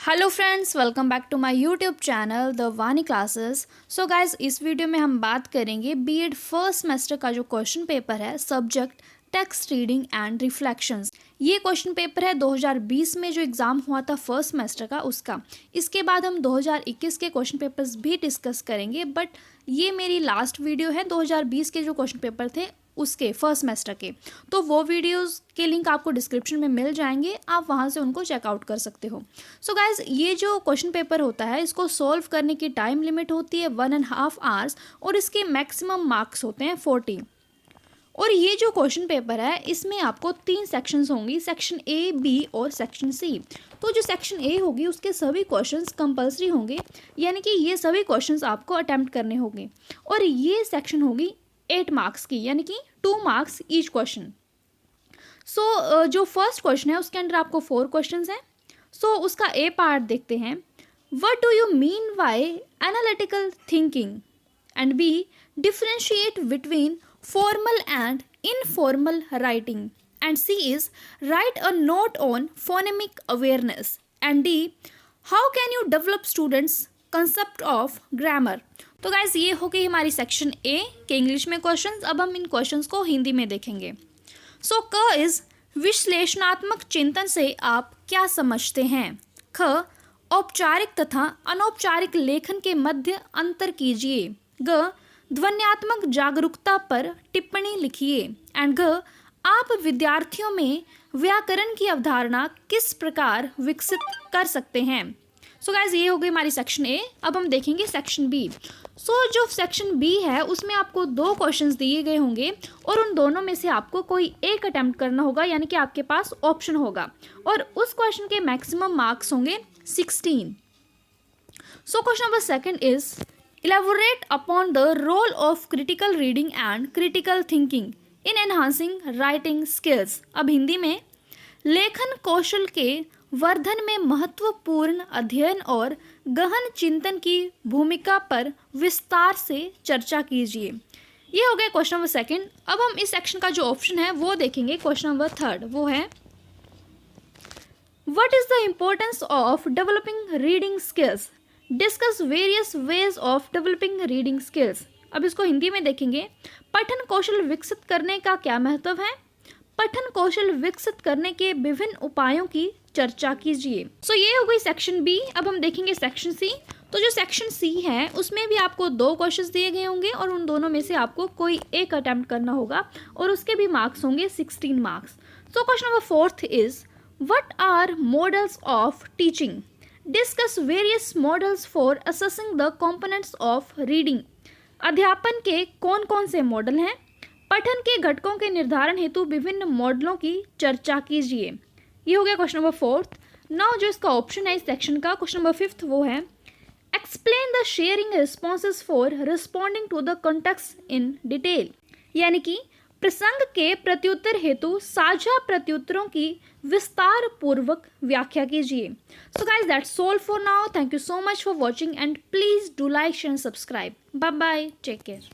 Hello friends, welcome back to my YouTube channel the Vani classes. So guys, इस वीडियो में हम बात करेंगे बीएड फर्स्ट सेमेस्टर का जो क्वेश्चन पेपर है, subject text reading and reflections. ये क्वेश्चन पेपर है 2020 में जो एग्ज़ाम हुआ था फर्स्ट सेमेस्टर का, उसका। इसके बाद हम 2021 के क्वेश्चन पेपर्स भी डिस्कस करेंगे, बट ये मेरी लास्ट वीडियो है 2020 के जो क्वेश्चन पेपर थे उसके फर्स्ट सेमेस्टर के। तो वो वीडियोस के लिंक आपको डिस्क्रिप्शन में मिल जाएंगे, आप वहाँ से उनको चेकआउट कर सकते हो। सो गाइज, ये जो क्वेश्चन पेपर होता है इसको सॉल्व करने की टाइम लिमिट होती है 1.5 आवर्स और इसके मैक्सिमम मार्क्स होते हैं 40। और ये जो क्वेश्चन पेपर है इसमें आपको 3 सेक्शंस होंगी, सेक्शन ए, बी और सेक्शन सी। तो जो सेक्शन ए होगी उसके सभी क्वेश्चंस कंपलसरी होंगे, यानी कि ये सभी क्वेश्चंस आपको अटेम्प्ट करने होंगे। और ये सेक्शन होगी 8 मार्क्स की, यानी कि 2 मार्क्स ईच क्वेश्चन। सो जो फर्स्ट क्वेश्चन है उसके अंदर आपको 4 क्वेश्चंस हैं। सो उसका ए पार्ट देखते हैं। What do you mean by analytical thinking? And B, differentiate between formal and informal writing. And C is write a note on phonemic awareness. And D, how can you develop students concept of grammar? तो guys, ये हो गई हमारी section A के English में questions. अब हम इन questions को हिंदी में देखेंगे। सो क इज विश्लेषणात्मक चिंतन से आप क्या समझते हैं? ख, औपचारिक तथा अनौपचारिक लेखन के मध्य अंतर कीजिए। ग, ध्वन्यात्मक जागरूकता पर टिप्पणी लिखिए। एंड घ, आप विद्यार्थियों में व्याकरण की अवधारणा किस प्रकार विकसित कर सकते हैं? सो गाइज, ये हो गई हमारी सेक्शन ए। अब हम देखेंगे सेक्शन बी। सो जो सेक्शन बी है उसमें आपको 2 क्वेश्चंस दिए गए होंगे और उन दोनों में से आपको कोई एक अटेम्प्ट करना होगा, यानी कि आपके पास ऑप्शन होगा और उस क्वेश्चन के मैक्सिमम मार्क्स होंगे 16। सो question number 2 is elaborate upon the role of critical reading and critical thinking in enhancing writing skills. अब हिंदी में, लेखन कौशल के वर्धन में महत्वपूर्ण अध्ययन और गहन चिंतन की भूमिका पर विस्तार से चर्चा कीजिए। ये हो गया क्वेश्चन नंबर 2। अब हम इस सेक्शन का जो ऑप्शन है वो देखेंगे। क्वेश्चन नंबर 3 वो है what is the importance of developing reading skills? Discuss various ways of developing reading skills. अब इसको हिंदी में देखेंगे। पठन कौशल विकसित करने का क्या महत्व है? पठन कौशल विकसित करने के विभिन्न उपायों की चर्चा कीजिए। सो ये हो गई सेक्शन बी। अब हम देखेंगे सेक्शन सी। तो जो सेक्शन सी है उसमें भी आपको 2 क्वेश्चंस दिए गए होंगे और उन दोनों में से आपको कोई एक अटेम्प्ट करना होगा और उसके भी मार्क्स होंगे 16 marks. So question number 4 is what are models of teaching? Discuss various models for assessing the components of reading. अध्यापन के कौन कौन से मॉडल हैं? पठन के घटकों के निर्धारण हेतु विभिन्न मॉडलों की चर्चा कीजिए। ये हो गया क्वेश्चन नंबर 4। नाउ जो इसका ऑप्शन है इस सेक्शन का, क्वेश्चन नंबर 5 वो है explain the sharing responses for responding to the context in detail, यानी कि प्रसंग के प्रत्युत्तर हेतु साझा प्रत्युत्तरों की विस्तार पूर्वक व्याख्या कीजिए। So guys, that's all for now. Thank you so much for watching and please do like, share and subscribe. Bye bye, take care.